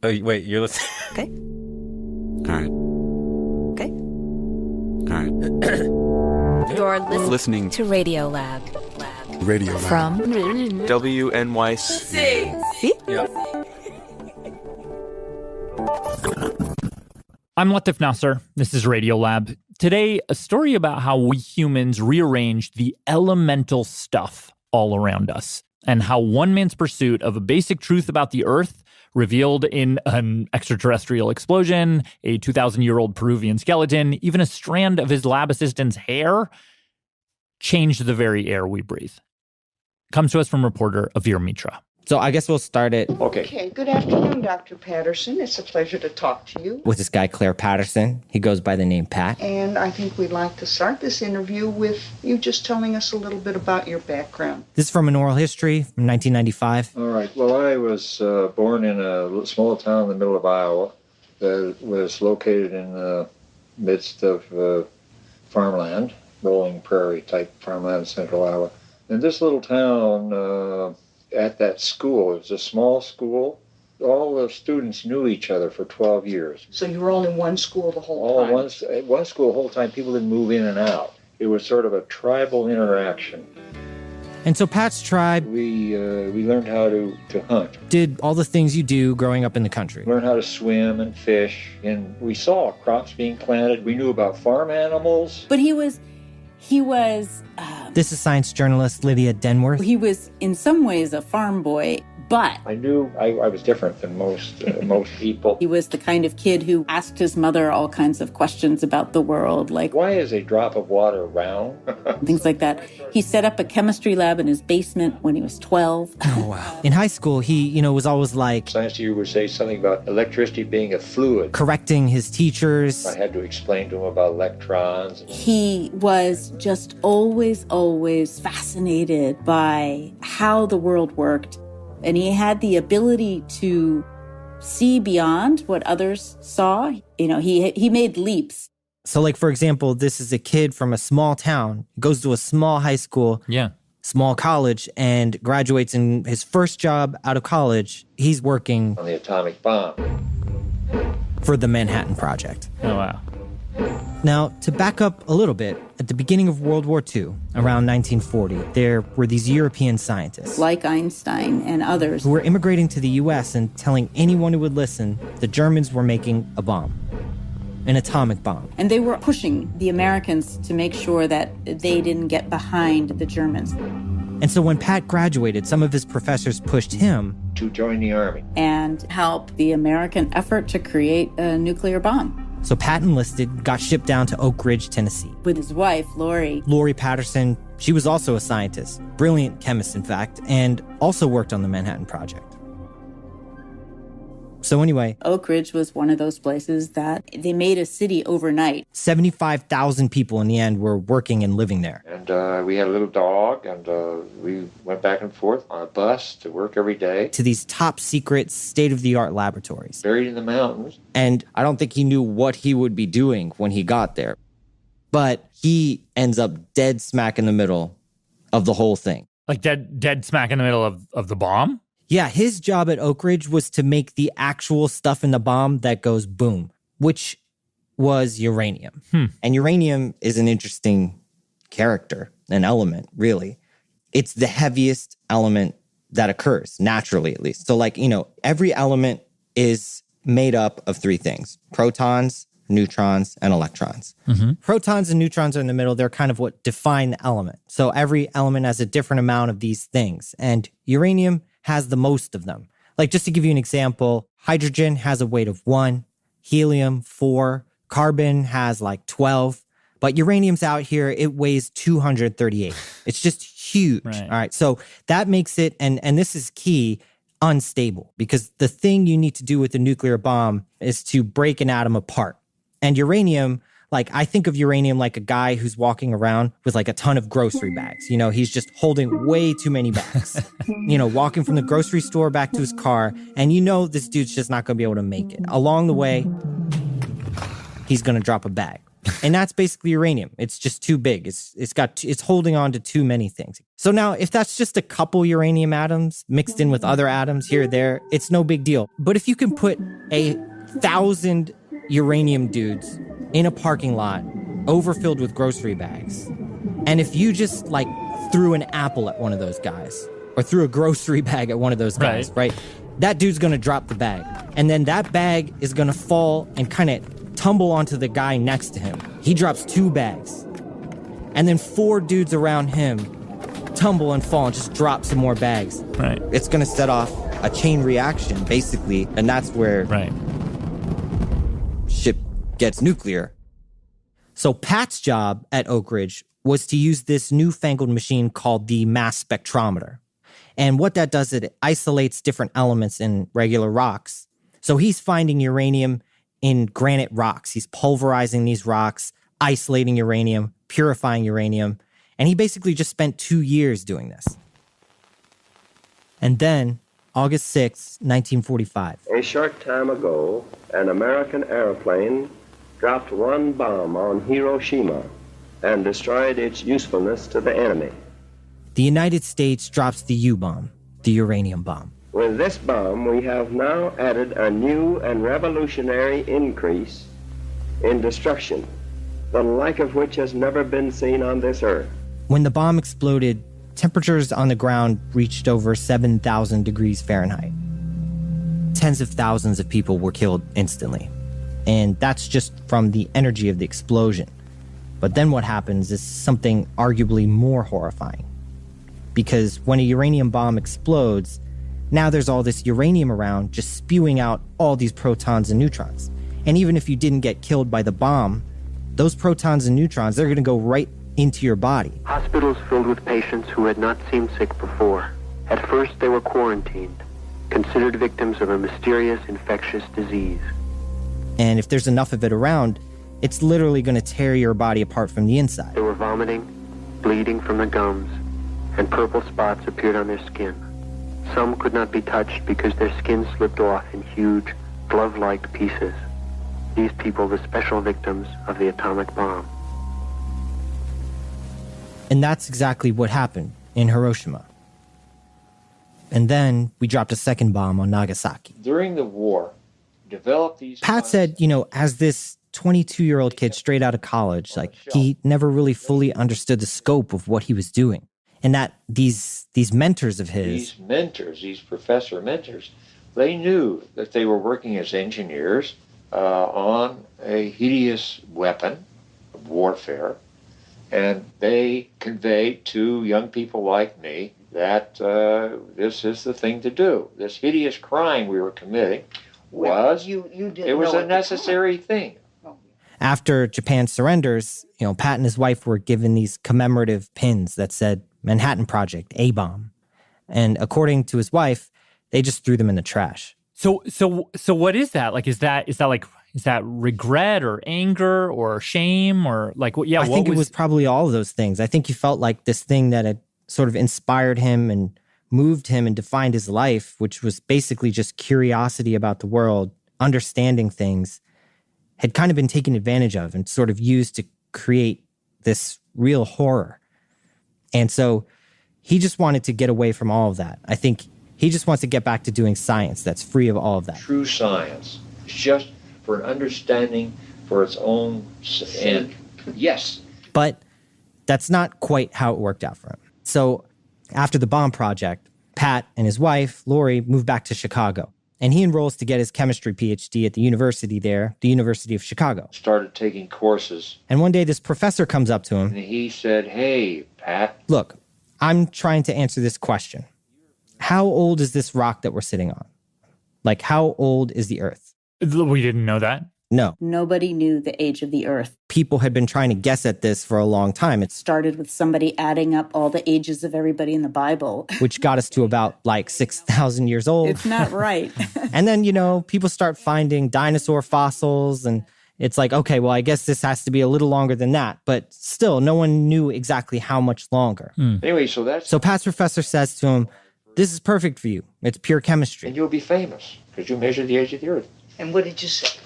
Oh, wait, you're listening? Okay. All right. Okay. All right. You're Listening to Radiolab. Radiolab. From WNYC. See? Yeah. I'm Latif Nasser. This is Radiolab. Today, a story about how we humans rearranged the elemental stuff all around us, and how one man's pursuit of a basic truth about the Earth, revealed in an extraterrestrial explosion, a 2,000-year-old Peruvian skeleton, even a strand of his lab assistant's hair, changed the very air we breathe. Comes to us from reporter Avir Mitra. So I guess we'll start it Okay, good afternoon, Dr. Patterson. It's a pleasure to talk to you. with this guy, Clair Patterson. He goes by the name Pat. And I think we'd like to start this interview with you just telling us a little bit about your background. This is from an oral history from 1995. All right. Well, I was born in a small town in the middle of Iowa that was located in the midst of farmland, rolling prairie type farmland in central Iowa. And this little town, at that school, it was a small school. All the students knew each other for 12 years. So you were all in one school the whole All time? one school the whole time. People didn't move in and out. It was sort of a tribal interaction. And so Pat's tribe We learned how to hunt, did all the things you do growing up in the country. learned how to swim and fish, and we saw crops being planted. We knew about farm animals. But he was This is science journalist Lydia Denworth. in some ways a farm boy, but I knew I was different than most people. he was the kind of kid who asked his mother all kinds of questions about the world, like Why is a drop of water round? things like that. He set up a chemistry lab in his basement when he was 12. Oh, wow. In high school, he, was always like Science teacher would say something about electricity being a fluid. correcting his teachers. I had to explain to him about electrons. He was just always fascinated by how the world worked. And he had the ability to see beyond what others saw. He made leaps. So, like, for example, this is a kid from a small town, goes to a small high school, Yeah. small college, and graduates. In his first job out of college, he's working On the atomic bomb. for the Manhattan Project. Oh, wow. Now, to back up a little bit, at the beginning of World War II, around 1940, there were these European scientists Like Einstein and others. who were immigrating to the U.S. and telling anyone who would listen the Germans were making a bomb, an atomic bomb. And they were pushing the Americans to make sure that they didn't get behind the Germans And so when Pat graduated, some of his professors pushed him To join the army. and help the American effort to create a nuclear bomb. So Pat enlisted, got shipped down to Oak Ridge, Tennessee. With his wife, Lori. Lori Patterson, she was also a scientist, brilliant chemist, in fact, and also worked on the Manhattan Project. So anyway, Oak Ridge was one of those places that they made a city overnight. 75,000 people in the end were working and living there. And we had a little dog, and we went back and forth on a bus to work every day. To these top secret, state-of-the-art laboratories. Buried in the mountains. And I don't think he knew what he would be doing when he got there. But he ends up dead smack in the middle of the whole thing. Like dead smack in the middle of the bomb? Yeah, his job at Oak Ridge was to make the actual stuff in the bomb that goes boom, which was uranium. And uranium is an interesting character, an element, really. It's the heaviest element that occurs, naturally at least. So every element is made up of three things: protons, neutrons, and electrons. Protons and neutrons are in the middle. They're kind of what define the element. So every element has a different amount of these things. And uranium has the most of them. Like, just to give you an example, hydrogen has a weight of 1, helium 4, carbon has like 12, but uranium's out here, it weighs 238. It's just huge. Right. All right, so that makes it, and this is key, unstable, because the thing you need to do with a nuclear bomb is to break an atom apart. And uranium, like, I think of uranium like a guy who's walking around with like a ton of grocery bags. He's just holding way too many bags. Walking from the grocery store back to his car, and this dude's just not going to be able to make it. Along the way, he's going to drop a bag. And that's basically uranium. It's just too big. It's holding on to too many things. So now, if that's just a couple uranium atoms mixed in with other atoms here or there, it's no big deal. But if you can put 1,000 uranium dudes in a parking lot overfilled with grocery bags, and if you just like threw an apple at one of those guys or threw a grocery bag at one of those guys, right? That dude's gonna drop the bag. And then that bag is gonna fall and kind of tumble onto the guy next to him. He drops 2 bags. And then 4 dudes around him tumble and fall and just drop some more bags. Right. It's gonna set off a chain reaction, basically, and that's where shit gets nuclear. So Pat's job at Oak Ridge was to use this newfangled machine called the mass spectrometer. And what that does, it isolates different elements in regular rocks. So he's finding uranium in granite rocks. He's pulverizing these rocks, isolating uranium, purifying uranium. And he basically just spent 2 years doing this. And then, August 6, 1945. A short time ago, an American airplane dropped one bomb on Hiroshima and destroyed its usefulness to the enemy. The United States drops the U-bomb, the uranium bomb. With this bomb, we have now added a new and revolutionary increase in destruction, the like of which has never been seen on this earth. When the bomb exploded, temperatures on the ground reached over 7,000 degrees Fahrenheit. Tens of thousands of people were killed instantly. And that's just from the energy of the explosion. But then what happens is something arguably more horrifying. Because when a uranium bomb explodes, now there's all this uranium around just spewing out all these protons and neutrons. And even if you didn't get killed by the bomb, those protons and neutrons, they're going to go right into your body. Hospitals filled with patients who had not seemed sick before. At first, they were quarantined, considered victims of a mysterious infectious disease. And if there's enough of it around, it's literally going to tear your body apart from the inside. They were vomiting, bleeding from the gums, and purple spots appeared on their skin. Some could not be touched because their skin slipped off in huge, glove-like pieces. These people were special victims of the atomic bomb. And that's exactly what happened in Hiroshima. And then we dropped a second bomb on Nagasaki. During the war, developed these... Pat said, as this 22-year-old kid straight out of college, he never really fully understood the scope of what he was doing. And that these mentors of his... These professor mentors, they knew that they were working as engineers on a hideous weapon of warfare. And they conveyed to young people like me that this is the thing to do. This hideous crime we were committing was a necessary thing. After Japan surrenders, Pat and his wife were given these commemorative pins that said Manhattan Project, A-bomb. And according to his wife, they just threw them in the trash. So what is that? Is that regret or anger or shame or what? Yeah, I think it was probably all of those things. I think he felt like this thing that had sort of inspired him and moved him and defined his life, which was basically just curiosity about the world, understanding things, had kind of been taken advantage of and sort of used to create this real horror. And so he just wanted to get away from all of that. I think he just wants to get back to doing science that's free of all of that. True science. It's just for an understanding for its own end. Yes. But that's not quite how it worked out for him. So after the bomb project, Pat and his wife, Lori, moved back to Chicago. And he enrolls to get his chemistry PhD at the university there, the University of Chicago. Started taking courses. And one day this professor comes up to him. And he said, "Hey, Pat. Look, I'm trying to answer this question. How old is this rock that we're sitting on? How old is the Earth?" We didn't know that. No. Nobody knew the age of the Earth. People had been trying to guess at this for a long time. It started with somebody adding up all the ages of everybody in the Bible. Which got us to about 6,000 years old. It's not right. And then, people start finding dinosaur fossils and it's okay, well, I guess this has to be a little longer than that. But still, no one knew exactly how much longer. Anyway, So Pat's professor says to him, "This is perfect for you. It's pure chemistry. And you'll be famous because you measure the age of the Earth." And what did you say?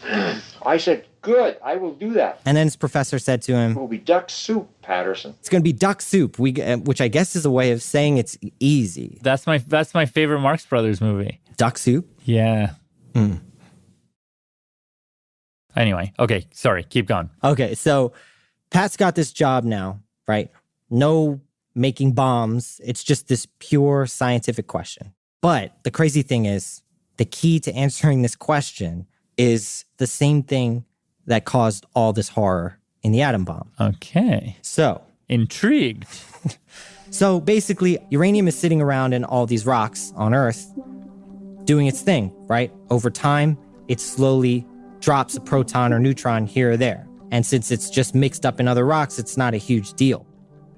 I said, "Good, I will do that." And then his professor said to him, "It will be duck soup, Pat." Patterson. It's going to be duck soup, which I guess is a way of saying it's easy. That's my favorite Marx Brothers movie. Duck soup? Yeah. Anyway, okay, sorry, keep going. Okay, so Pat's got this job now, right? No making bombs. It's just this pure scientific question. But the crazy thing is, the key to answering this question is the same thing that caused all this horror in the atom bomb. Okay. So. Intrigued. So basically, uranium is sitting around in all these rocks on Earth doing its thing, right? Over time, it slowly drops a proton or neutron here or there. And since it's just mixed up in other rocks, it's not a huge deal.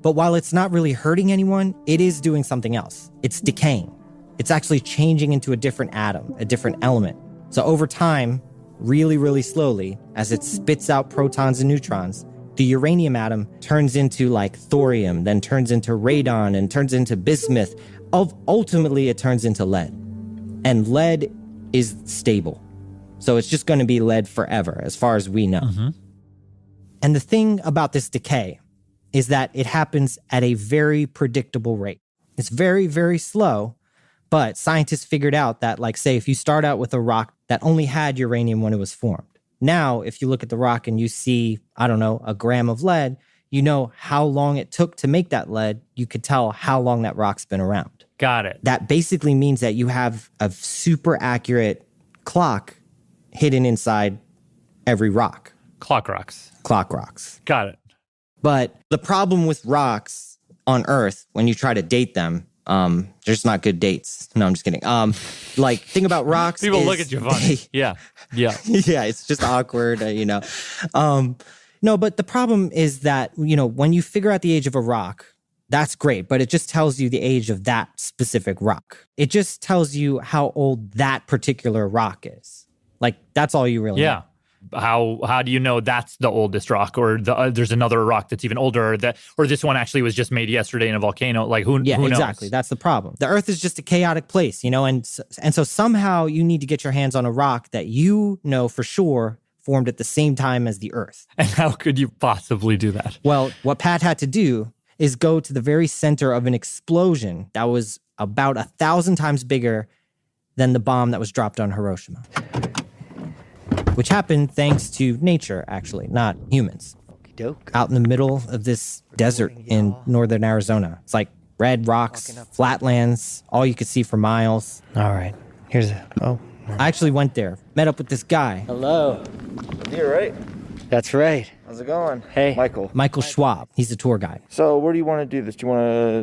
But while it's not really hurting anyone, it is doing something else. It's decaying. It's actually changing into a different atom, a different element. So over time, really, really slowly, as it spits out protons and neutrons, the uranium atom turns into like thorium, then turns into radon, and turns into bismuth. Ultimately, it turns into lead. And lead is stable. So it's just going to be lead forever, as far as we know. Mm-hmm. And the thing about this decay is that it happens at a very predictable rate. It's very, very slow, but scientists figured out that, like, say, if you start out with a rock that only had uranium when it was formed, now, if you look at the rock and you see, I don't know, a gram of lead, you know how long it took to make that lead. You could tell how long that rock's been around. Got it. That basically means that you have a super accurate clock hidden inside every rock. Clock rocks. Clock rocks. Got it. But the problem with rocks on Earth, when you try to date them, there's not good dates. No, I'm just kidding. Like, think about rocks. People look at you funny. Yeah. Yeah. Yeah, it's just awkward, you know. No, but the problem is that, you know, when you figure out the age of a rock, that's great, but it just tells you the age of that specific rock. It just tells you how old that particular rock is. Like, that's all you really know. How do you know that's the oldest rock, or there's another rock that's even older, or this one actually was just made yesterday in a volcano? Like, who knows? Exactly. That's the problem. The Earth is just a chaotic place, you know, and so somehow you need to get your hands on a rock that you know for sure formed at the same time as the Earth. And how could you possibly do that? Well, what Pat had to do is go to the very center of an explosion that was about 1,000 times bigger than the bomb that was dropped on Hiroshima. Which happened thanks to nature, actually, not humans. Out in the middle of this desert in northern Arizona. It's like red rocks, flatlands, all you could see for miles. All right. Here's it. Oh. I actually went there, met up with this guy. Hello. You're right. That's right. How's it going? Hey. Michael Schwab. He's a tour guide. So where do you want to do this? Do you want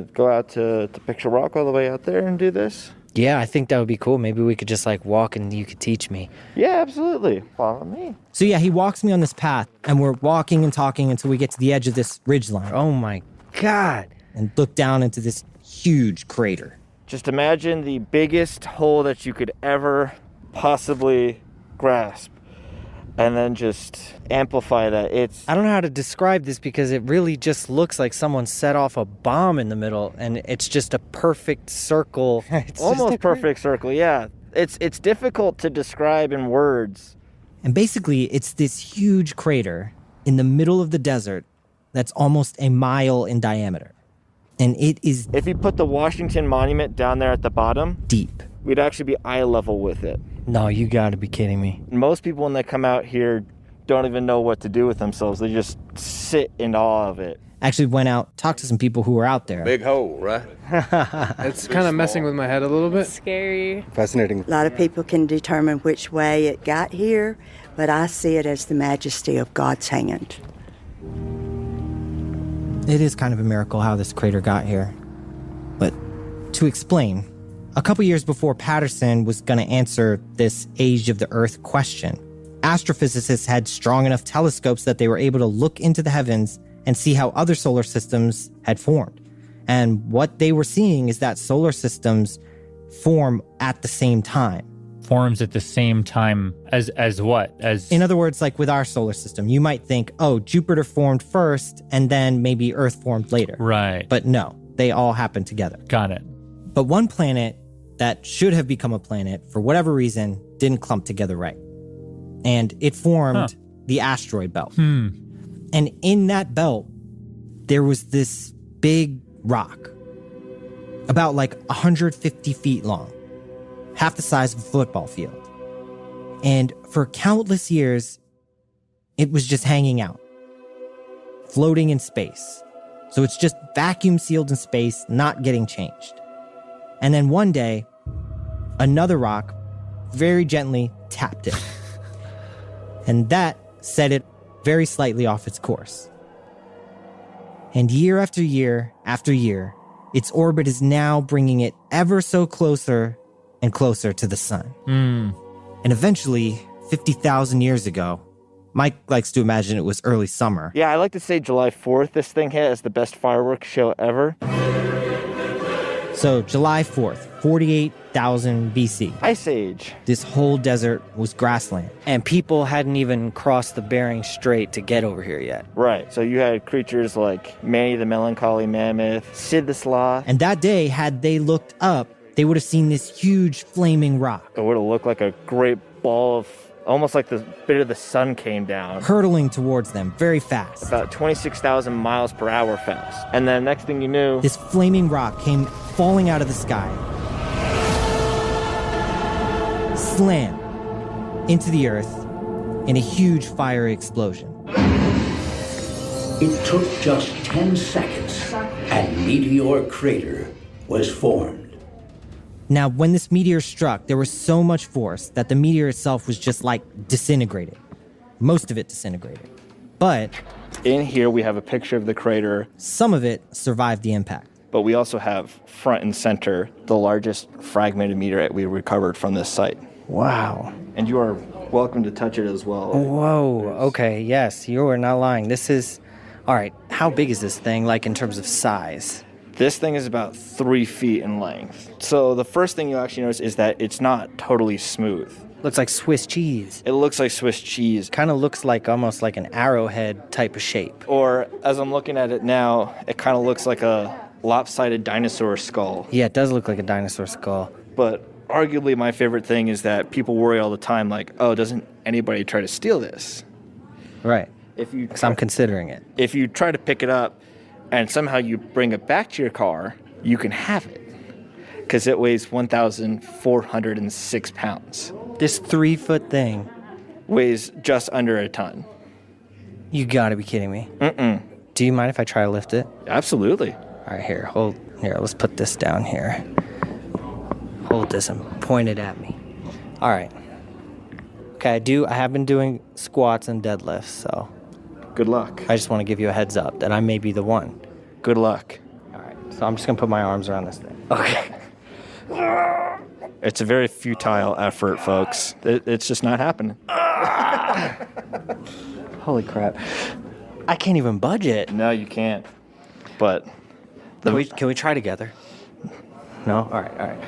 to go out to Picture Rock all the way out there and do this? Yeah, I think that would be cool. Maybe we could just like walk and you could teach me. Yeah, absolutely. Follow me. So yeah, he walks me on this path and we're walking and talking until we get to the edge of this ridgeline. Oh my God. And look down into this huge crater. Just imagine the biggest hole that you could ever possibly grasp. And then just amplify that. I don't know how to describe this because it really just looks like someone set off a bomb in the middle and it's just a perfect circle. It's almost perfect circle, yeah. It's difficult to describe in words. And basically, it's this huge crater in the middle of the desert that's almost a mile in diameter. And it is... If you put the Washington Monument down there at the bottom... Deep. We'd actually be eye level with it. No, you gotta be kidding me. Most people when they come out here don't even know what to do with themselves. They just sit in awe of it. Actually went out, talked to some people who were out there. Big hole, right? It's kind of messing with my head a little bit. Scary. Fascinating. A lot of people can determine which way it got here, but I see it as the majesty of God's hand. It is kind of a miracle how this crater got here. But to explain, a couple years before Patterson was going to answer this age of the Earth question, astrophysicists had strong enough telescopes that they were able to look into the heavens and see how other solar systems had formed. And what they were seeing is that solar systems form at the same time. Forms at the same time as what? In other words, like with our solar system, you might think, oh, Jupiter formed first and then maybe Earth formed later. Right. But no, they all happened together. Got it. But one planet that should have become a planet, for whatever reason, didn't clump together right. And it formed the asteroid belt. And in that belt, there was this big rock, about like 150 feet long, half the size of a football field. And for countless years, it was just hanging out, floating in space. So it's just vacuum sealed in space, not getting changed. And then one day, another rock very gently tapped it. And that set it very slightly off its course. And year after year after year, its orbit is now bringing it ever so closer and closer to the sun. And eventually, 50,000 years ago, Mike likes to imagine it was early summer. Yeah, I like to say July 4th this thing hit as the best fireworks show ever. So July 4th, 48,000 BC. Ice Age. This whole desert was grassland. And people hadn't even crossed the Bering Strait to get over here yet. Right. So you had creatures like Manny the Melancholy Mammoth, Sid the Sloth. And that day, had they looked up, they would have seen this huge flaming rock. It would have looked like a great ball of, almost like the bit of the sun came down. Hurtling towards them very fast. About 26,000 miles per hour fast. And then next thing you knew, this flaming rock came falling out of the sky. Slam into the earth in a huge fiery explosion. It took just 10 seconds and Meteor Crater was formed. Now, when this meteor struck, there was so much force that the meteor itself was just like disintegrated. Most of it disintegrated. But in here we have a picture of the crater. Some of it survived the impact. But we also have front and center the largest fragmented meteorite we recovered from this site. Wow. And you are welcome to touch it as well. Whoa, okay, yes, you are not lying. This is, all right, how big is this thing, like in terms of size? This thing is about 3 feet in length. So the first thing you actually notice is that it's not totally smooth. Looks like Swiss cheese. It looks like Swiss cheese. Kind of looks like almost like an arrowhead type of shape. Or, as I'm looking at it now, it kind of looks like a lopsided dinosaur skull. Yeah, it does look like a dinosaur skull. But arguably my favorite thing is that people worry all the time, like, oh, doesn't anybody try to steal this? Right. Because I'm considering it. If you try to pick it up and somehow you bring it back to your car, you can have it. Because it weighs 1,406 pounds. This 3-foot thing weighs just under a ton. You gotta be kidding me. Mm-mm. Do you mind if I try to lift it? Absolutely. All right, here, let's put this down here. Hold this and point it at me. All right. Okay, I have been doing squats and deadlifts, so. Good luck. I just want to give you a heads up that I may be the one. Good luck. All right, so I'm just gonna put my arms around this thing. Okay. It's a very futile effort, folks. It's just not happening. Holy crap. I can't even budge it. No, you can't. But can we try together? No? All right.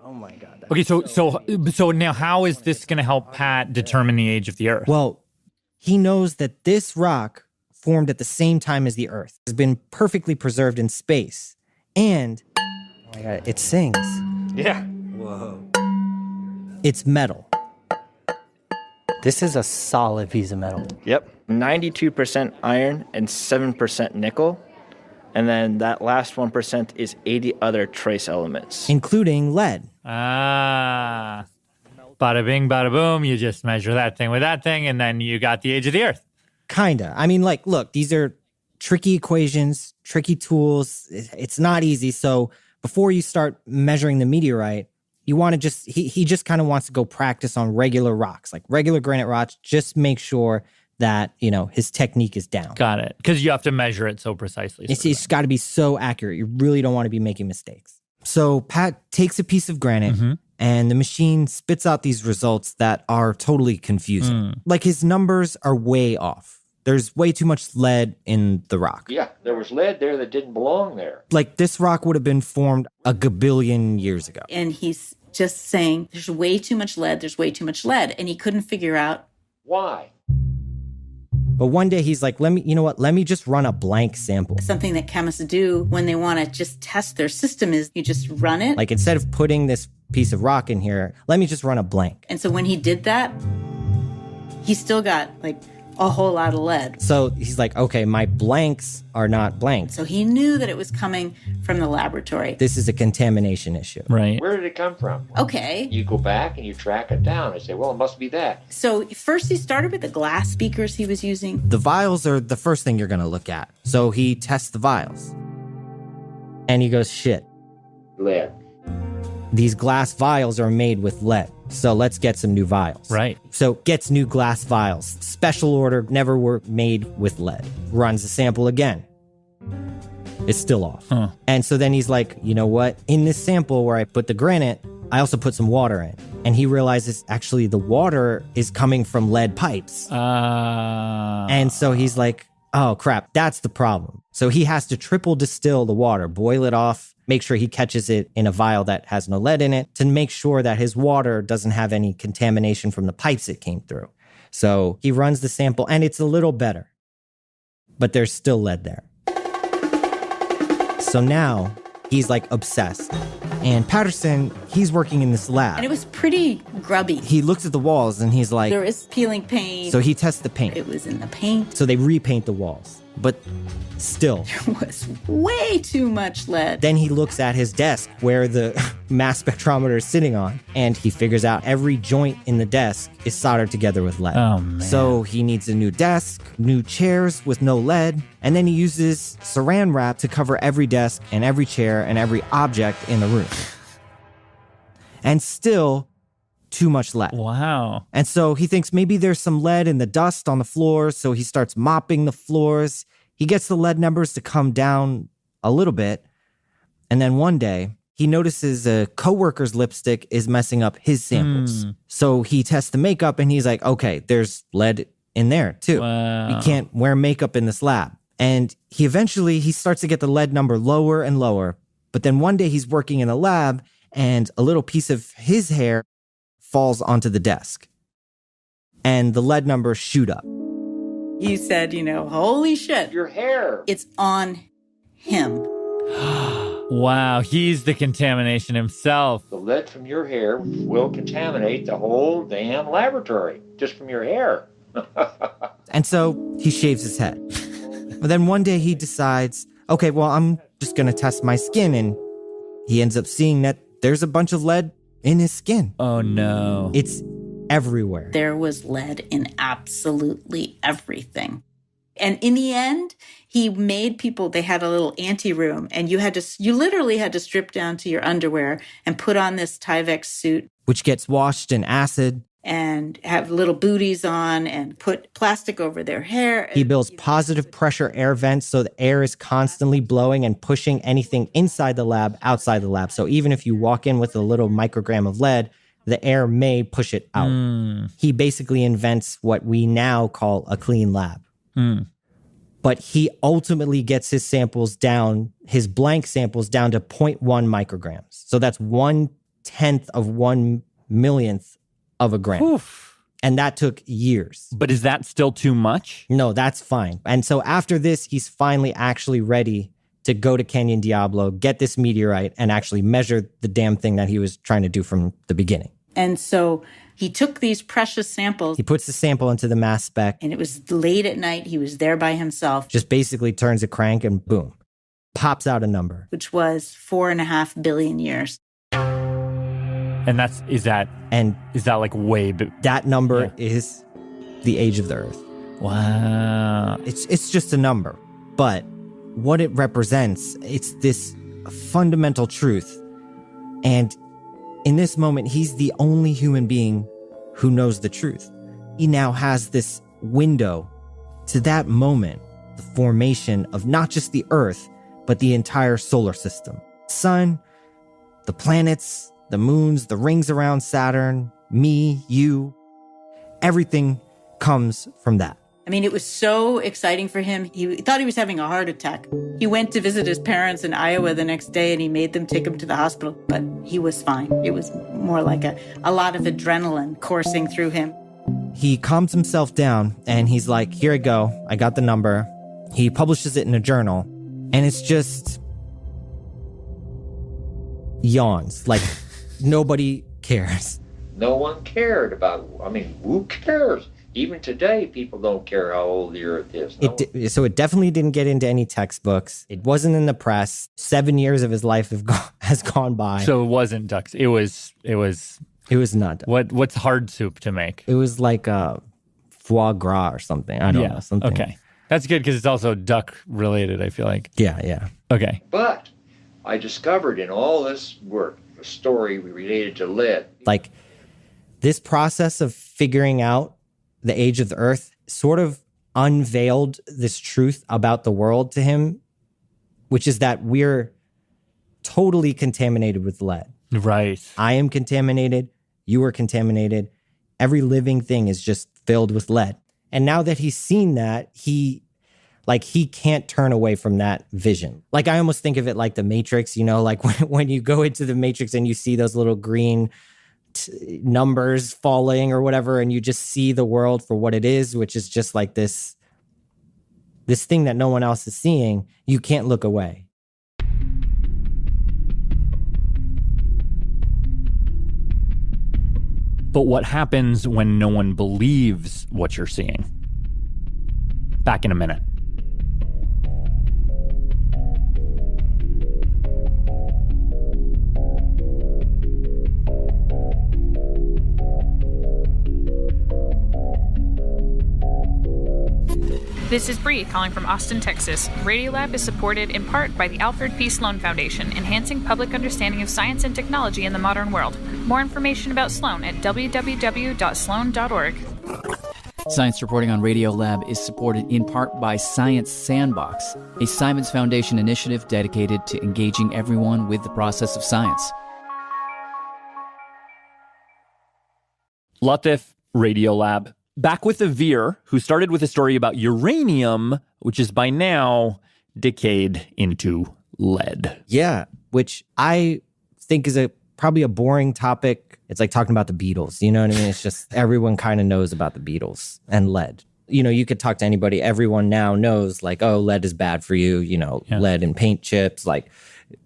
Oh my God. Okay, so now how is this going to help Pat determine the age of the Earth? Well, he knows that this rock formed at the same time as the Earth. Has been perfectly preserved in space. And, oh my God, it sings. Yeah. Whoa. It's metal. This is a solid piece of metal. Yep. 92% iron and 7% nickel. And then that last 1% is 80 other trace elements. Including lead. Bada bing, bada boom. You just measure that thing with that thing, and then you got the age of the Earth. Kinda. I mean, like, look, these are tricky equations, tricky tools. It's not easy. So before you start measuring the meteorite, you want to he just kind of wants to go practice on regular rocks, like regular granite rocks. Just make sure that, his technique is down. Got it. Because you have to measure it so precisely. It's got to be so accurate. You really don't want to be making mistakes. So Pat takes a piece of granite and the machine spits out these results that are totally confusing. Like his numbers are way off. There's way too much lead in the rock. Yeah, there was lead there that didn't belong there. Like this rock would have been formed a gabillion years ago. And he's just saying, there's way too much lead, and he couldn't figure out why. But one day he's like, let me just run a blank sample. Something that chemists do when they want to just test their system is you just run it. Like instead of putting this piece of rock in here, let me just run a blank. And so when he did that, he still got like a whole lot of lead. So he's like, okay, my blanks are not blanks. So he knew that it was coming from the laboratory. This is a contamination issue. Right. Where did it come from? Okay. You go back and you track it down and say, well, it must be that. So first he started with the glass speakers he was using. The vials are the first thing you're going to look at. So he tests the vials. And he goes, shit. Lead. These glass vials are made with lead. So let's get some new vials. Right. So gets new glass vials. Special order, never were made with lead. Runs the sample again. It's still off. Huh. And so then he's like, you know what? In this sample where I put the granite, I also put some water in. And he realizes actually the water is coming from lead pipes. And so he's like, oh crap, that's the problem. So he has to triple distill the water, boil it off, make sure he catches it in a vial that has no lead in it to make sure that his water doesn't have any contamination from the pipes it came through. So he runs the sample and it's a little better, but there's still lead there. So now he's like obsessed. And Patterson, he's working in this lab. And it was pretty grubby. He looks at the walls and he's like... There was peeling paint. So he tests the paint. It was in the paint. So they repaint the walls. But still... There was way too much lead. Then he looks at his desk where the mass spectrometer is sitting on. And he figures out every joint in the desk is soldered together with lead. Oh, man. So he needs a new desk, new chairs with no lead. And then he uses saran wrap to cover every desk and every chair and every object in the room. And still too much lead. Wow. And so he thinks maybe there's some lead in the dust on the floors. So he starts mopping the floors. He gets the lead numbers to come down a little bit. And then one day he notices a coworker's lipstick is messing up his samples. So he tests the makeup and he's like, okay, there's lead in there too. Wow. You can't wear makeup in this lab. And he starts to get the lead number lower and lower. But then one day he's working in a lab and a little piece of his hair falls onto the desk. And the lead numbers shoot up. You said, holy shit. Your hair. It's on him. Wow, he's the contamination himself. The lead from your hair will contaminate the whole damn laboratory, just from your hair. And so he shaves his head. But then one day he decides, okay, well, I'm just going to test my skin. And he ends up seeing that there's a bunch of lead in his skin. Oh, no. It's everywhere. There was lead in absolutely everything. And in the end, he made people, they had a little anteroom, and you literally had to strip down to your underwear and put on this Tyvek suit. Which gets washed in acid. And have little booties on and put plastic over their hair. He builds positive pressure air vents so the air is constantly blowing and pushing anything inside the lab, outside the lab. So even if you walk in with a little microgram of lead, the air may push it out. He basically invents what we now call a clean lab. But he ultimately gets his samples down, his blank samples down to 0.1 micrograms. So that's 1/10 of 1/1,000,000th of a gram. Oof. And that took years. But is that still too much? No, that's fine. And so after this, he's finally actually ready to go to Canyon Diablo, get this meteorite, and actually measure the damn thing that he was trying to do from the beginning. And so he took these precious samples. He puts the sample into the mass spec. And it was late at night. He was there by himself. Just basically turns a crank and boom, pops out a number. Which was 4.5 billion years. And is that like way big? That number is the age of the Earth. Wow. It's just a number. But what it represents, it's this fundamental truth. And in this moment, he's the only human being who knows the truth. He now has this window to that moment, the formation of not just the Earth, but the entire solar system. Sun, the planets, the moons, the rings around Saturn, me, you, everything comes from that. I mean, it was so exciting for him. He thought he was having a heart attack. He went to visit his parents in Iowa the next day, and he made them take him to the hospital, but he was fine. It was more like a lot of adrenaline coursing through him. He calms himself down, and he's like, here I go. I got the number. He publishes it in a journal, and it's just yawns. Like, nobody cares. No one cared about, who cares? Even today, people don't care how old the Earth is. So it definitely didn't get into any textbooks. It wasn't in the press. 7 years of his life has gone by. So it wasn't ducks. It was not. What's hard soup to make? It was like foie gras or something. I don't know. Something. Okay. That's good because it's also duck related, I feel like. Yeah. Okay. But I discovered in all this work a story related to lead. Like this process of figuring out the age of the Earth sort of unveiled this truth about the world to him, which is that we're totally contaminated with lead. Right. I am contaminated. You are contaminated. Every living thing is just filled with lead. And now that he's seen that, he can't turn away from that vision. Like I almost think of it like the Matrix, like when you go into the Matrix and you see those little green numbers falling or whatever, and you just see the world for what it is, which is just like this thing that no one else is seeing. You can't look away. But what happens when no one believes what you're seeing? Back in a minute. This is Bree calling from Austin, Texas. Radiolab is supported in part by the Alfred P. Sloan Foundation, enhancing public understanding of science and technology in the modern world. More information about Sloan at www.sloan.org. Science reporting on Radiolab is supported in part by Science Sandbox, a Simons Foundation initiative dedicated to engaging everyone with the process of science. Latif, Radiolab. Back with the Veer, who started with a story about uranium, which is by now decayed into lead. Yeah, which I think is probably a boring topic. It's like talking about the Beatles. You know what I mean? It's just everyone kind of knows about the Beatles and lead. You could talk to anybody. Everyone now knows like, oh, lead is bad for you. Lead in paint chips. Like,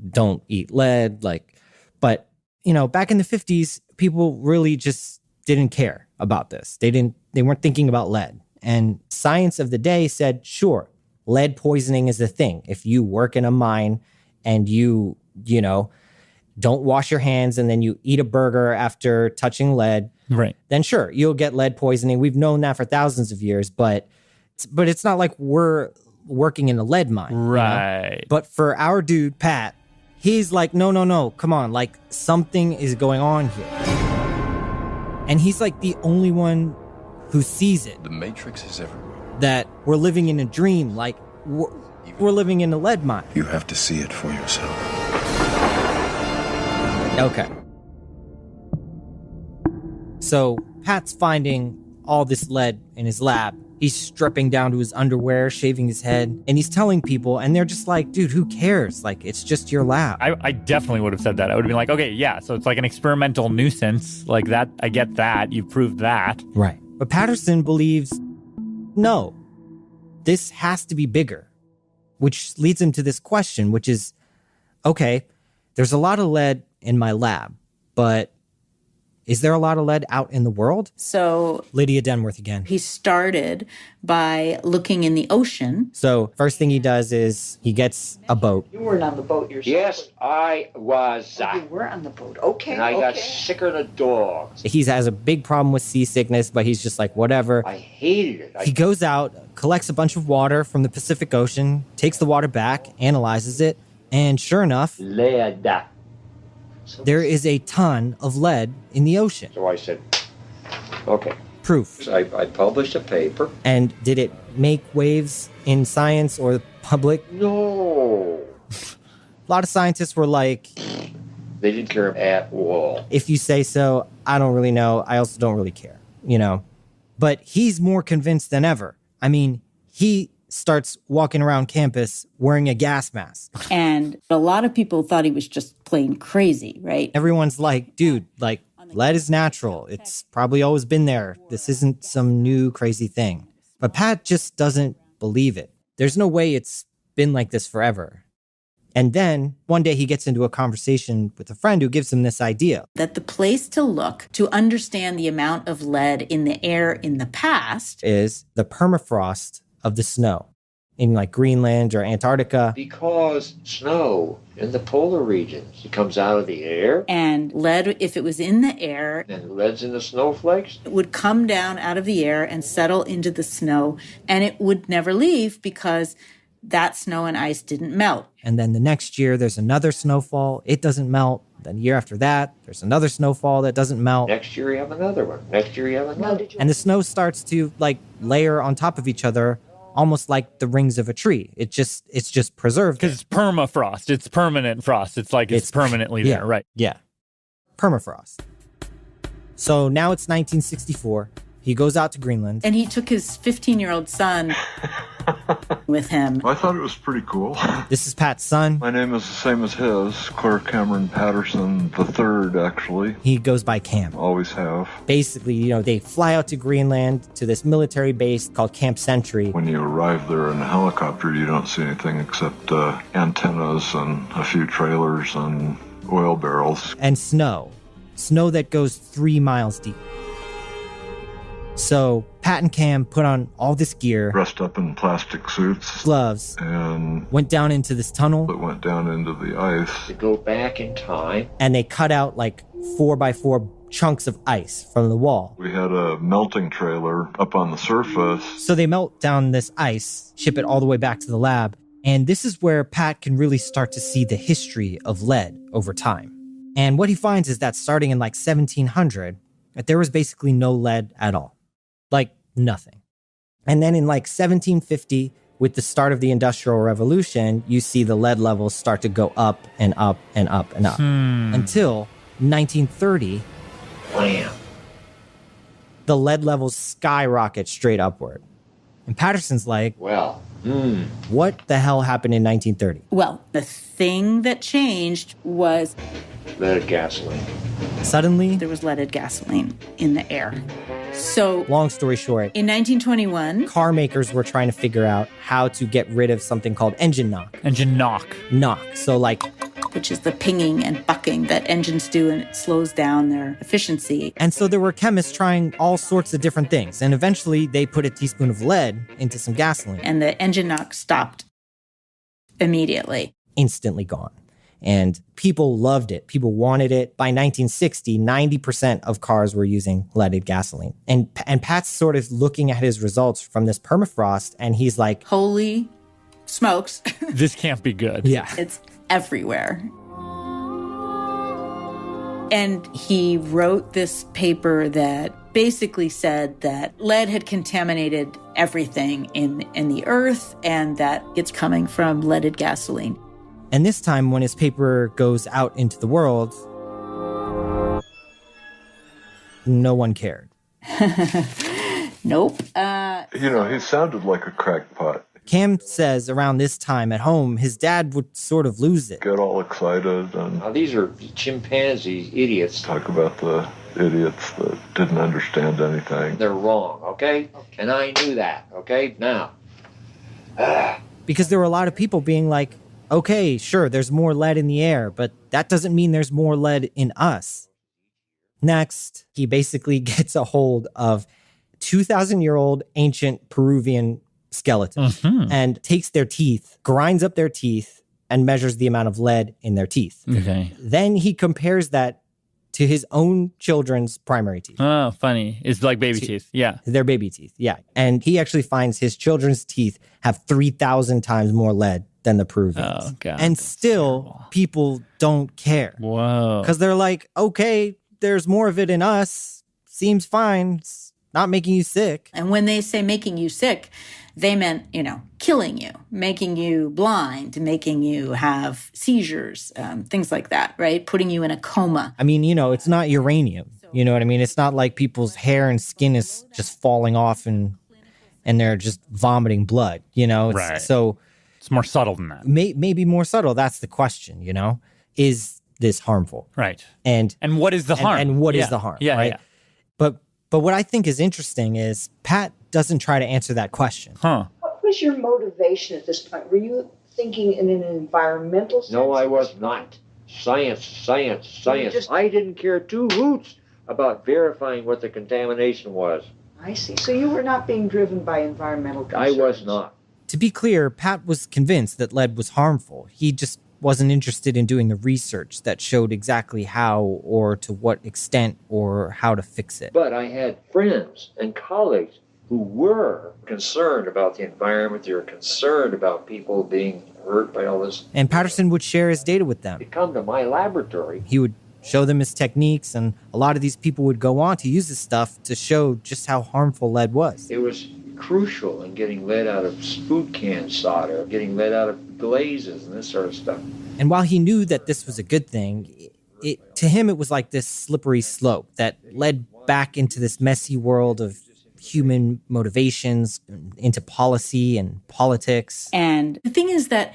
don't eat lead. Like, but back in the 50s, people really just didn't care about this. They weren't thinking about lead. And science of the day said, sure, lead poisoning is a thing. If you work in a mine and you don't wash your hands and then you eat a burger after touching lead, right? Then sure, you'll get lead poisoning. We've known that for thousands of years, but it's not like we're working in a lead mine. Right. But for our dude, Pat, he's like, no, come on. Like something is going on here. And he's like the only one who sees it. The Matrix is everywhere. That we're living in a dream, like we're living in a lead mine. You have to see it for yourself. Okay. So Pat's finding all this lead in his lab. He's stripping down to his underwear, shaving his head, and he's telling people, and they're just like, dude, who cares? Like, it's just your lab. I definitely would have said that. I would have been like, okay, yeah, so it's like an experimental nuisance. Like that, I get that. You've proved that. Right. But Patterson believes, no, this has to be bigger, which leads him to this question, which is, okay, there's a lot of lead in my lab, but is there a lot of lead out in the world? So Lydia Denworth again. He started by looking in the ocean. So first thing he does is he gets a boat. You weren't on the boat yourself. Yes, I was. Oh, you were on the boat. Okay. And I got sicker than dogs. He has a big problem with seasickness, but he's just like, whatever. I hated it. He goes out, collects a bunch of water from the Pacific Ocean, takes the water back, analyzes it, and sure enough, lead. There is a ton of lead in the ocean. So I said, okay. Proof. I published a paper. And did it make waves in science or the public? No. A lot of scientists were like, they didn't care at all. If you say so, I don't really know. I also don't really care, But he's more convinced than ever. I mean, he starts walking around campus wearing a gas mask. And a lot of people thought he was just plain crazy, right? Everyone's like, dude, like, lead is natural. It's probably always been there. This isn't some new crazy thing. But Pat just doesn't believe it. There's no way it's been like this forever. And then one day he gets into a conversation with a friend who gives him this idea. That the place to look to understand the amount of lead in the air in the past is the permafrost of the snow in like Greenland or Antarctica. Because snow in the polar regions, it comes out of the air. And lead, if it was in the air, And lead's in the snowflakes. it would come down out of the air and settle into the snow, and it would never leave because that snow and ice didn't melt. And then the next year, there's another snowfall. It doesn't melt. Then the year after that, there's another snowfall that doesn't melt. Next year you have another one. Next year you have another. And the snow starts to like layer on top of each other, almost like the rings of a tree. It's just preserved. Because it's permafrost. It's permanent frost. It's like it's permanently there, right? Yeah. Permafrost. So now it's 1964. He goes out to Greenland. And he took his 15-year-old son with him. I thought it was pretty cool. This is Pat's son. My name is the same as his, Clair Patterson III, actually. He goes by Cam. Always have. Basically, they fly out to Greenland to this military base called Camp Sentry. When you arrive there in a helicopter, you don't see anything except antennas and a few trailers and oil barrels. And snow. Snow that goes 3 miles deep. So Pat and Cam put on all this gear. Dressed up in plastic suits. Gloves. And went down into this tunnel. That went down into the ice. To go back in time. And they cut out like 4x4 chunks of ice from the wall. We had a melting trailer up on the surface. So they melt down this ice, ship it all the way back to the lab. And this is where Pat can really start to see the history of lead over time. And what he finds is that starting in like 1700, that there was basically no lead at all. Like nothing. And then in like 1750, with the start of the Industrial Revolution, you see the lead levels start to go up and up and up and up. Until 1930, wham, the lead levels skyrocket straight upward. And Patterson's like, well, what the hell happened in 1930? Well, the thing that changed was leaded gasoline. Suddenly, there was leaded gasoline in the air. So, long story short, in 1921, car makers were trying to figure out how to get rid of something called engine knock. Engine knock. Knock. So like, which is the pinging and bucking that engines do, and it slows down their efficiency. And so there were chemists trying all sorts of different things. And eventually they put a teaspoon of lead into some gasoline. And the engine knock stopped immediately. Instantly gone. And people loved it. People wanted it. By 1960, 90% of cars were using leaded gasoline. And Pat's sort of looking at his results from this permafrost, and he's like, holy smokes. This can't be good. Yeah. It's everywhere. And he wrote this paper that basically said that lead had contaminated everything in the earth, and that it's coming from leaded gasoline. And this time, when his paper goes out into the world, no one cared. Nope. He sounded like a crackpot. Cam says around this time at home, his dad would sort of lose it. Get all excited and... Now, these are chimpanzees, idiots. Talk about the idiots that didn't understand anything. They're wrong, okay? And I knew that, okay? Now. Because there were a lot of people being like, okay, sure, there's more lead in the air, but that doesn't mean there's more lead in us. Next, he basically gets a hold of 2,000-year-old ancient Peruvian skeletons and takes their teeth, grinds up their teeth, and measures the amount of lead in their teeth. Okay. Then he compares that to his own children's primary teeth. Oh, funny. It's like baby teeth. Yeah. Their baby teeth, yeah. And he actually finds his children's teeth have 3,000 times more lead than the Peruvians. Oh, God. And still, people don't care. Whoa. Because they're like, okay, there's more of it in us. Seems fine. It's not making you sick. And when they say making you sick, they meant, killing you, making you blind, making you have seizures, things like that, right? Putting you in a coma. I mean, it's not uranium. You know what I mean? It's not like people's hair and skin is just falling off and they're just vomiting blood, Right. So it's more subtle than that. Maybe more subtle. That's the question, Is this harmful? Right. And what is the harm? And what is the harm? Yeah, right? yeah. But what I think is interesting is Pat doesn't try to answer that question. Huh. What was your motivation at this point? Were you thinking in an environmental sense? No, I was not. Science, science, science. I didn't care two hoots about verifying what the contamination was. I see. So you were not being driven by environmental concerns? I was not. To be clear, Pat was convinced that lead was harmful. He just wasn't interested in doing the research that showed exactly how or to what extent or how to fix it. But I had friends and colleagues who were concerned about the environment. They were concerned about people being hurt by all this. And Patterson would share his data with them. They'd come to my laboratory. He would show them his techniques, and a lot of these people would go on to use this stuff to show just how harmful lead was. It was crucial in getting lead out of food can solder, getting lead out of glazes and this sort of stuff. And while he knew that this was a good thing, to him it was like this slippery slope that led back into this messy world of human motivations, into policy and politics. And the thing is that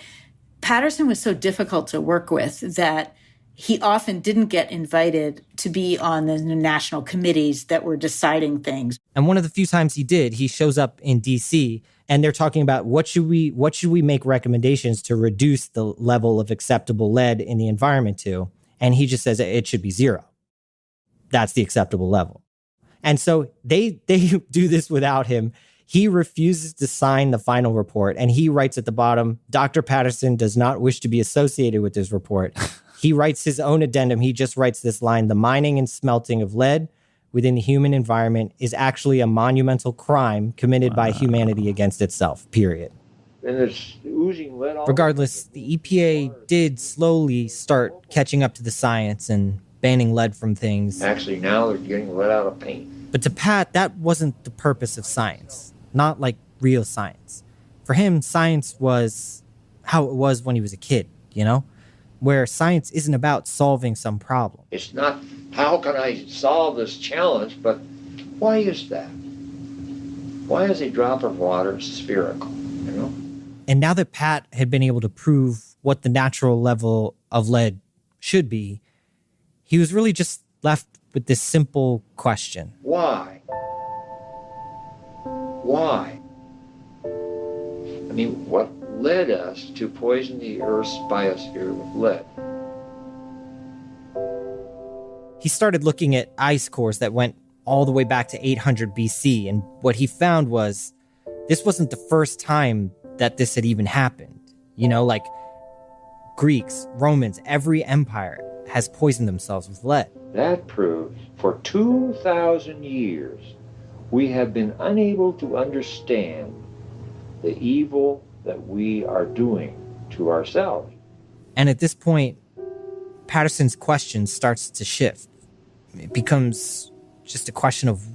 Patterson was so difficult to work with that he often didn't get invited to be on the national committees that were deciding things. And one of the few times he did, he shows up in DC and they're talking about what should we make recommendations to reduce the level of acceptable lead in the environment to? And he just says it should be 0. That's the acceptable level. And so they do this without him. He refuses to sign the final report, and he writes at the bottom, Dr. Patterson does not wish to be associated with this report. He writes his own addendum. He just writes this line, the mining and smelting of lead within the human environment is actually a monumental crime committed by humanity against itself, period. And it's oozing lead all Regardless, the EPA did slowly start catching up to the science and banning lead from things. Actually, now they're getting lead out of paint. But to Pat, that wasn't the purpose of science, not like real science. For him, science was how it was when he was a kid, you know? Where science isn't about solving some problem. It's not, how can I solve this challenge, but why is that? Why is a drop of water spherical, you know? And now that Pat had been able to prove what the natural level of lead should be, he was really just left with this simple question. Why? Why? I mean, what led us to poison the Earth's biosphere with lead? He started looking at ice cores that went all the way back to 800 BC, and what he found was this wasn't the first time that this had even happened. You know, like Greeks, Romans, every empire has poisoned themselves with lead. That proves for 2,000 years we have been unable to understand the evil that we are doing to ourselves. And at this point, Patterson's question starts to shift. It becomes just a question of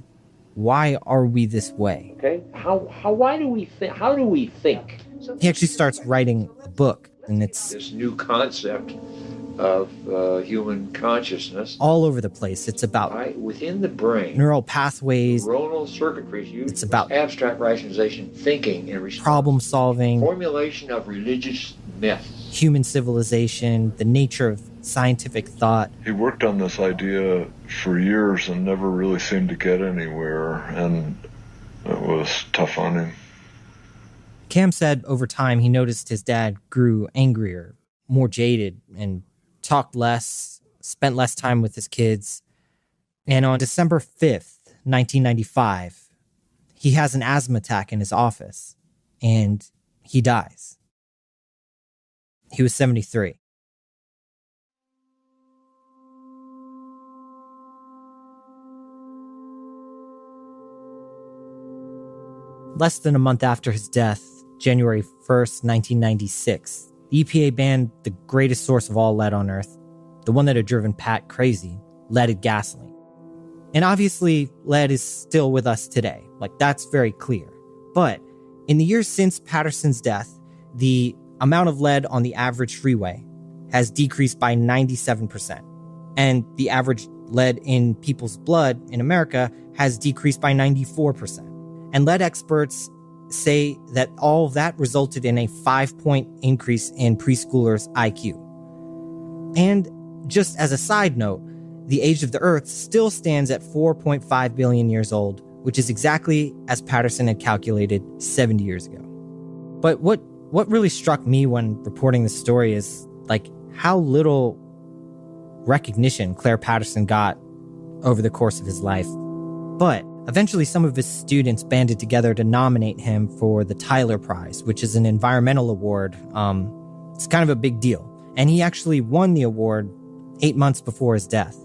why are we this way? Okay, why do we think? How do we think? He actually starts writing a book, and it's this new concept of human consciousness all over the place. It's about within the brain, neural pathways, neuronal circuitries used. It's about abstract rationalization, thinking, and problem solving, formulation of religious myths, human civilization, the nature of scientific thought. He worked on this idea for years and never really seemed to get anywhere, and it was tough on him. Cam said over time he noticed his dad grew angrier, more jaded, and talked less, spent less time with his kids. And on December 5th, 1995, he has an asthma attack in his office, and he dies. He was 73. Less than a month after his death, January 1st, 1996, the EPA banned the greatest source of all lead on Earth, the one that had driven Pat crazy, leaded gasoline. And obviously, lead is still with us today. Like, that's very clear. But in the years since Patterson's death, the amount of lead on the average freeway has decreased by 97%. And the average lead in people's blood in America has decreased by 94%. And lead experts say that all of that resulted in a 5-point increase in preschoolers' IQ. And just as a side note, the age of the Earth still stands at 4.5 billion years old, which is exactly as Patterson had calculated 70 years ago. But what what really struck me when reporting this story is like how little recognition Clair Patterson got over the course of his life. But eventually some of his students banded together to nominate him for the Tyler Prize, which is an environmental award. It's kind of a big deal. And he actually won the award 8 months before his death.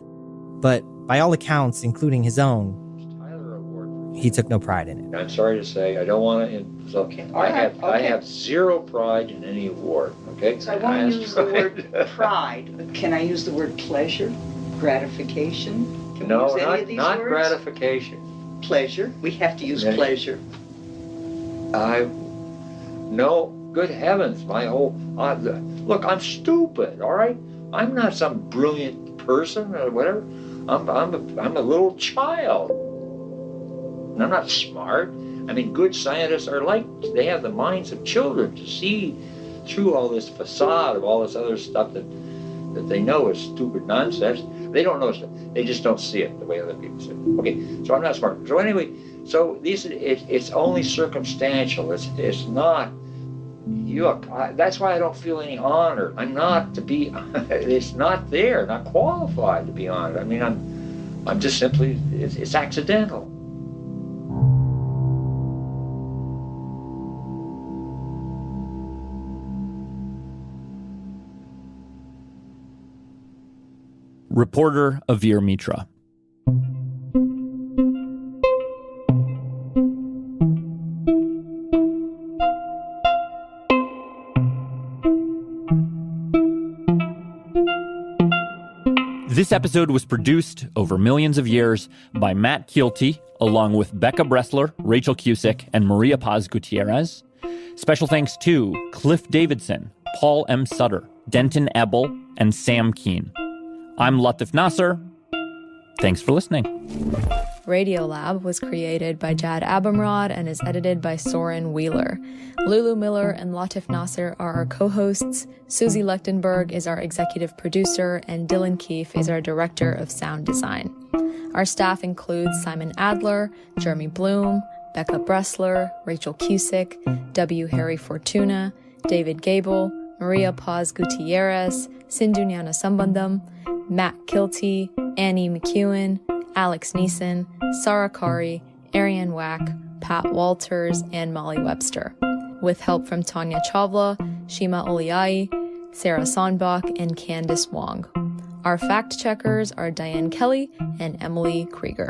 But by all accounts, including his own, he took no pride in it. I'm sorry to say, I don't want to. I have zero pride in any award. Okay. So I want to use the word pride, but can I use the word pleasure, gratification? Can we use any of these not words? gratification. Pleasure. We have to use pleasure. No. Good heavens! Look, I'm stupid. All right. I'm not some brilliant person or whatever. I'm a little child. And I'm not smart. I mean, good scientists are they have the minds of children to see through all this facade of all this other stuff that they know is stupid nonsense. They don't know stuff. They just don't see it the way other people see it. Okay, so I'm not smart. So anyway, it's only circumstantial. It's not. That's why I don't feel any honor. I'm not to be. It's not there. Not qualified to be honored. I mean, I'm just simply. It's accidental. Reporter Avir Mitra. This episode was produced over millions of years by Matt Kielty, along with Becca Bressler, Rachel Cusick, and Maria Paz Gutierrez. Special thanks to Cliff Davidson, Paul M. Sutter, Denton Ebel, and Sam Keene. I'm Latif Nasser. Thanks for listening. Radiolab was created by Jad Abumrad and is edited by Soren Wheeler. Lulu Miller and Latif Nasser are our co-hosts. Susie Lechtenberg is our executive producer, and Dylan Keefe is our director of sound design. Our staff includes Simon Adler, Jeremy Bloom, Becca Bressler, Rachel Cusick, W. Harry Fortuna, David Gable, Maria Paz Gutierrez, Sindhu Nyana Sambandam, Matt Kielty, Annie McEwen, Alex Neeson, Sarah Kari, Ariane Wack, Pat Walters, and Molly Webster, with help from Tanya Chavla, Shima Oliai, Sarah Sonbach, and Candice Wong. Our fact checkers are Diane Kelly and Emily Krieger.